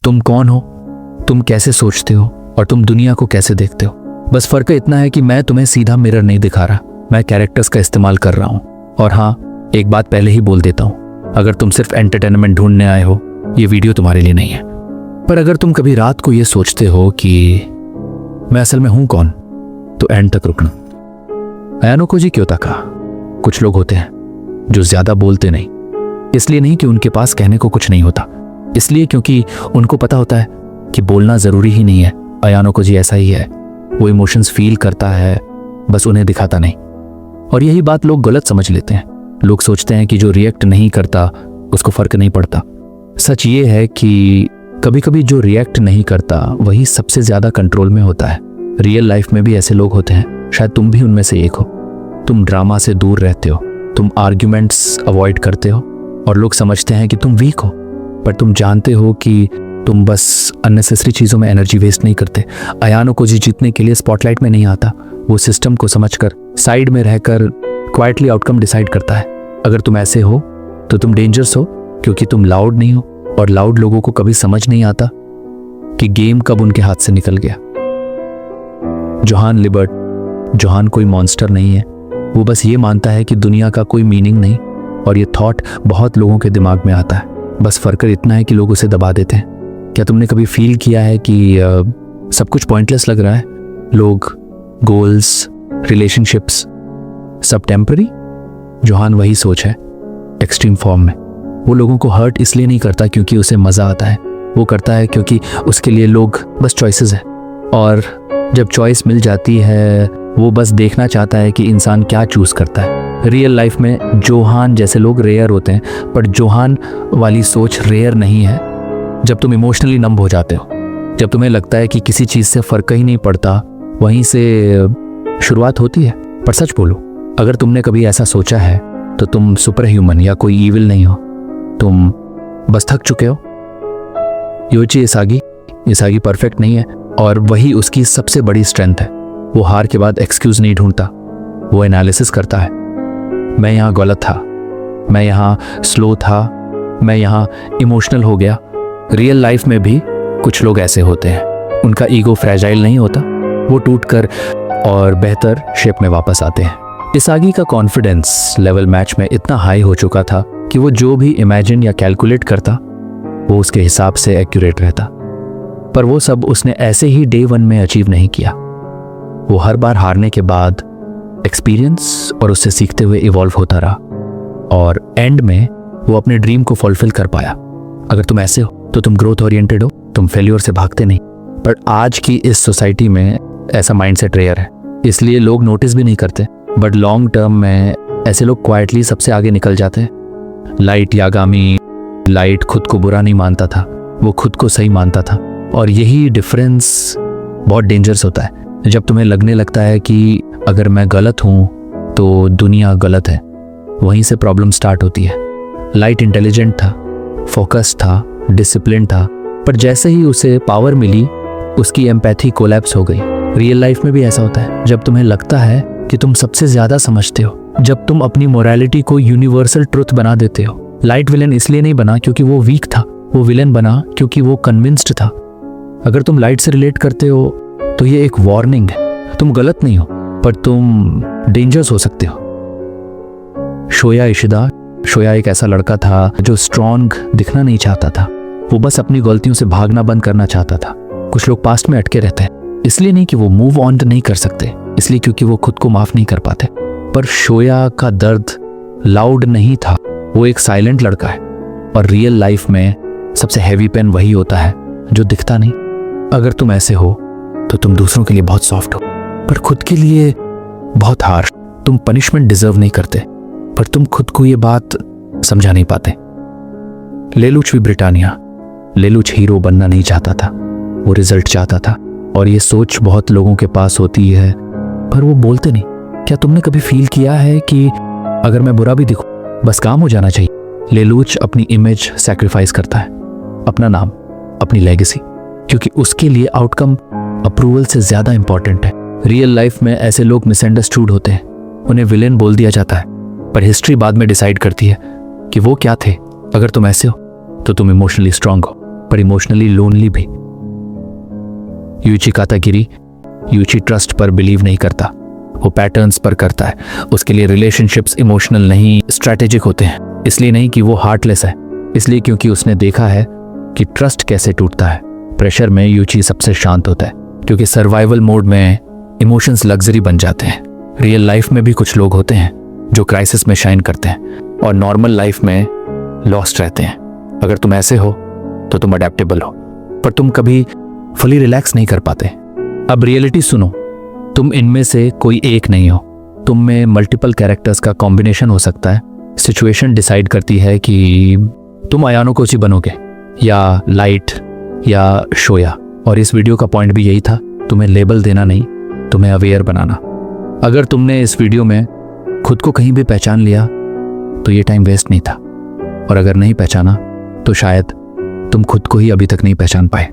तुम कौन हो, तुम कैसे सोचते हो और तुम दुनिया को कैसे देखते हो। बस फर्क इतना है कि मैं तुम्हें सीधा मिरर नहीं दिखा रहा, मैं कैरेक्टर्स का इस्तेमाल कर रहा हूं। और हाँ, एक बात पहले ही बोल देता हूं, अगर तुम सिर्फ एंटरटेनमेंट ढूंढने आए हो, ये वीडियो तुम्हारे लिए नहीं है। पर अगर तुम कभी रात को ये सोचते हो कि मैं असल में हूं कौन, तो एंड तक रुकना। अयानो जी क्यों कहा, कुछ लोग होते हैं जो ज्यादा बोलते नहीं, इसलिए नहीं कि उनके पास कहने को कुछ नहीं होता, इसलिए क्योंकि उनको पता होता है कि बोलना जरूरी ही नहीं है। अयानो जी ऐसा ही है, वो इमोशंस फील करता है, बस उन्हें दिखाता नहीं। और यही बात लोग गलत समझ लेते हैं। लोग सोचते हैं कि जो रिएक्ट नहीं करता उसको फर्क नहीं पड़ता। सच ये है कि कभी कभी जो रिएक्ट नहीं करता वही सबसे ज्यादा कंट्रोल में होता है। रियल लाइफ में भी ऐसे लोग होते हैं, शायद तुम भी उनमें से एक हो। तुम ड्रामा से दूर रहते हो, तुम आर्ग्यूमेंट्स अवॉइड करते हो और लोग समझते हैं कि तुम वीक हो, पर तुम जानते हो कि तुम बस अननेसेसरी चीज़ों में एनर्जी वेस्ट नहीं करते। अयानो जी जीतने के लिए स्पॉटलाइट में नहीं आता, वो सिस्टम को समझकर साइड में रहकर क्वाइटली आउटकम डिसाइड करता है। अगर तुम ऐसे हो तो तुम डेंजरस हो, क्योंकि तुम लाउड नहीं हो, और लाउड लोगों को कभी समझ नहीं आता कि गेम कब उनके हाथ से निकल गया। जोहान लिबर्ट, जोहान कोई मॉन्स्टर नहीं है, वो बस ये मानता है कि दुनिया का कोई मीनिंग नहीं, और ये थॉट बहुत लोगों के दिमाग में आता है। बस फर्क इतना है कि लोग उसे दबा देते हैं। क्या तुमने कभी फील किया है कि सब कुछ पॉइंटलेस लग रहा है? लोग, गोल्स, रिलेशनशिप्स, सब टेम्पररी। जोहान वही सोच है एक्सट्रीम फॉर्म में। वो लोगों को हर्ट इसलिए नहीं करता क्योंकि उसे मजा आता है, वो करता है क्योंकि उसके लिए लोग बस चॉइसेस है, और जब चॉइस मिल जाती है वो बस देखना चाहता है कि इंसान क्या चूज करता है। रियल लाइफ में जोहान जैसे लोग रेयर होते हैं, पर जोहान वाली सोच रेयर नहीं है। जब तुम इमोशनली नंब हो जाते हो, जब तुम्हें लगता है कि किसी चीज से फर्क ही नहीं पड़ता, वहीं से शुरुआत होती है। पर सच बोलो, अगर तुमने कभी ऐसा सोचा है तो तुम सुपर ह्यूमन या कोई ईविल नहीं हो, तुम बस थक चुके हो। योची इसागी परफेक्ट नहीं है, और वही उसकी सबसे बड़ी स्ट्रेंथ है। वो हार के बाद एक्सक्यूज नहीं ढूंढता, वो एनालिसिस करता है। मैं यहाँ गलत था, मैं यहाँ स्लो था, मैं यहाँ इमोशनल हो गया। रियल लाइफ में भी कुछ लोग ऐसे होते हैं, उनका ईगो फ्रेजाइल नहीं होता, वो टूटकर और बेहतर शेप में वापस आते हैं। इसागी का कॉन्फिडेंस लेवल मैच में इतना हाई हो चुका था कि वो जो भी इमेजिन या कैलकुलेट करता वो उसके हिसाब से एक्यूरेट रहता। पर वो सब उसने ऐसे ही डे 1 में अचीव नहीं किया। वो हर बार हारने के बाद एक्सपीरियंस और उससे सीखते हुए इवॉल्व होता रहा, और एंड में वो अपने ड्रीम को फुलफिल कर पाया। अगर तुम ऐसे हो तो तुम ग्रोथ ओरिएंटेड हो, तुम फेल्योर से भागते नहीं। पर आज की इस सोसाइटी में ऐसा माइंडसेट रेयर है, इसलिए लोग नोटिस भी नहीं करते, बट लॉन्ग टर्म में ऐसे लोग क्वाइटली सबसे आगे निकल जाते हैं। लाइट यागामी, लाइट खुद को बुरा नहीं मानता था, वो खुद को सही मानता था, और यही डिफरेंस बहुत डेंजरस होता है। जब तुम्हें लगने लगता है कि अगर मैं गलत हूं तो दुनिया गलत है, वहीं से प्रॉब्लम स्टार्ट होती है। लाइट इंटेलिजेंट था, फोकस था, डिसिप्लिन था, पर जैसे ही उसे पावर मिली उसकी एम्पैथी कोलैप्स हो गई। रियल लाइफ में भी ऐसा होता है। जब तुम्हें लगता है कि तुम सबसे ज्यादा समझते हो, जब तुम अपनी मोरालिटी को यूनिवर्सल ट्रुथ बना देते हो। लाइट विलेन इसलिए नहीं बना क्योंकि वो वीक था, वो विलेन बना क्योंकि वो कन्विंस्ड था। अगर तुम लाइट से रिलेट करते हो तो ये एक वार्निंग है, तुम गलत नहीं हो, पर तुम डेंजरस हो सकते हो। शोया एक ऐसा लड़का था जो स्ट्रॉन्ग दिखना नहीं चाहता था, वो बस अपनी गलतियों से भागना बंद करना चाहता था। कुछ लोग पास्ट में अटके रहते हैं, इसलिए नहीं कि वो मूव ऑन नहीं कर सकते, इसलिए क्योंकि वो खुद को माफ नहीं कर पाते। पर शोया का दर्द लाउड नहीं था, वो एक साइलेंट लड़का है, और रियल लाइफ में सबसे हैवी पेन वही होता है जो दिखता नहीं। अगर तुम ऐसे हो तो तुम दूसरों के लिए बहुत सॉफ्ट हो, पर खुद के लिए बहुत हार्श। तुम पनिशमेंट डिजर्व नहीं करते, पर तुम खुद को ये बात समझा नहीं पाते। लेलुच भी ब्रिटानिया, लेलुच हीरो बनना नहीं चाहता था, वो रिजल्ट चाहता था, और ये सोच बहुत लोगों के पास होती है पर वो बोलते नहीं। क्या तुमने कभी फील किया है कि अगर मैं बुरा भी दिखूं बस काम हो जाना चाहिए? लेलुच अपनी इमेज सैक्रिफाइस करता है, अपना नाम, अपनी लेगेसी, क्योंकि उसके लिए आउटकम अप्रूवल से ज्यादा इंपॉर्टेंट है। रियल लाइफ में ऐसे लोग मिसअंडरस्टूड होते हैं, उन्हें विलेन बोल दिया जाता है, पर हिस्ट्री बाद में डिसाइड करती है कि वो क्या थे। अगर तुम ऐसे हो तो तुम इमोशनली स्ट्रांग हो, पर इमोशनली लोनली भी। यूची कातागिरी यूची ट्रस्ट पर बिलीव नहीं करता, वो पैटर्न्स पर करता है। उसके लिए रिलेशनशिप्स इमोशनल नहीं स्ट्रैटेजिक होते हैं। इसलिए नहीं कि वो हार्टलेस है, इसलिए क्योंकि उसने देखा है कि ट्रस्ट कैसे टूटता है। प्रेशर में यूची सबसे शांत होता है, क्योंकि सर्वाइवल मोड में इमोशंस लग्जरी बन जाते हैं। रियल लाइफ में भी कुछ लोग होते हैं जो क्राइसिस में शाइन करते हैं और नॉर्मल लाइफ में लॉस्ट रहते हैं। अगर तुम ऐसे हो तो तुम अडेप्टेबल हो, पर तुम कभी फुली रिलैक्स नहीं कर पाते। अब रियलिटी सुनो, तुम इनमें से कोई एक नहीं हो। तुम में मल्टीपल कैरेक्टर्स का कॉम्बिनेशन हो सकता है। सिचुएशन डिसाइड करती है कि तुम अयानो कोची बनोगे या लाइट या शोया। और इस वीडियो का पॉइंट भी यही था, तुम्हें लेबल देना नहीं, तुम्हें अवेयर बनाना। अगर तुमने इस वीडियो में खुद को कहीं भी पहचान लिया तो ये टाइम वेस्ट नहीं था, और अगर नहीं पहचाना तो शायद तुम खुद को ही अभी तक नहीं पहचान पाए।